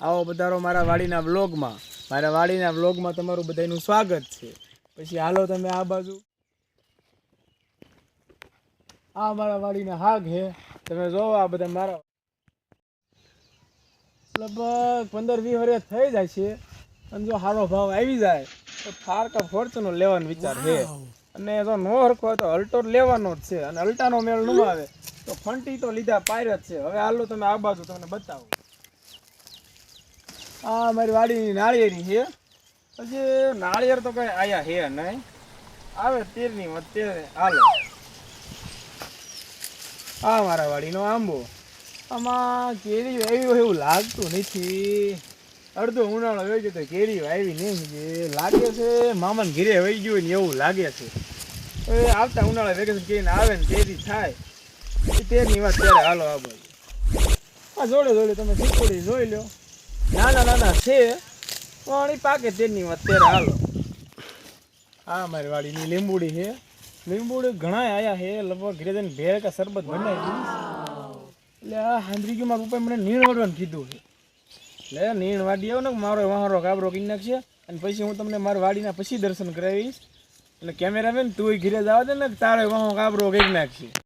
આવો પધારો મારા વાડીના વ્લોગમાં. મારા વાડીના વ્લોગમાં તમારું બધાનું સ્વાગત છે. પછી હાલો તમે આ બાજુ. આ મારા વાડીના હાગ હે, તમે જોવો આ બધા મારા લગભગ 15-20 વર્ષ થઈ જાય છે. અને જો સારો ભાવ આવી જાય તો થાર કા ફોર્ચ્યુનર લેવાનો વિચાર છે. અને જો નો હરખો હોય તો અલ્ટો લેવાનો જ છે. અને અલ્ટાનો મેળ ન આવે તો ફંટી તો લીધા પાયર જ છે. હવે હાલો તમે આ બાજુ તમને બતાવો. આ મારી વાડીની નાળિયેરી છે. પછી નાળિયેર તો કઈ આયા હે નહીં, આવે 13ની વચ્ચે હાલો. આ મારા વાડીનો આંબો. આમાં કેરી આવી હોય એવું લાગતું નથી. અડધો ઉનાળો વહી ગયો તો કેરી આવી નહીં. જે લાગે છે મામાને ઘીરે વહી ગયું ને એવું લાગે છે. હવે આવતા ઉનાળા વેકેશન કરીને આવે ને કેરી થાય એ 13ની વાત ત્યારે હાલો આ બાજુ. આ જોડે જોડે તમે ચીકુડી જોઈ લો. નાના નાના છે પણ એ પાકે 13ની વાત ત્યારે હાલો. આ મારી વાડીની લીંબુડી છે. લીંબુડી ઘણા આયા છે. લગભગ ઘરે જઈને ભેળ કા શરબત બનાવી. એટલે આ હાંદરી મારા પપ્પાએ મને નીણ વાળવાનું કીધું છે. એટલે નીણ વાડી આવો ને મારો વાહરો કાબરો કરી નાખશે. અને પછી હું તમને મારા વાડીના પછી દર્શન કરાવીશ. એટલે કેમેરામેન તું ઘરે જવા દે ને તારે વાહો કાબરો કરી નાખશે.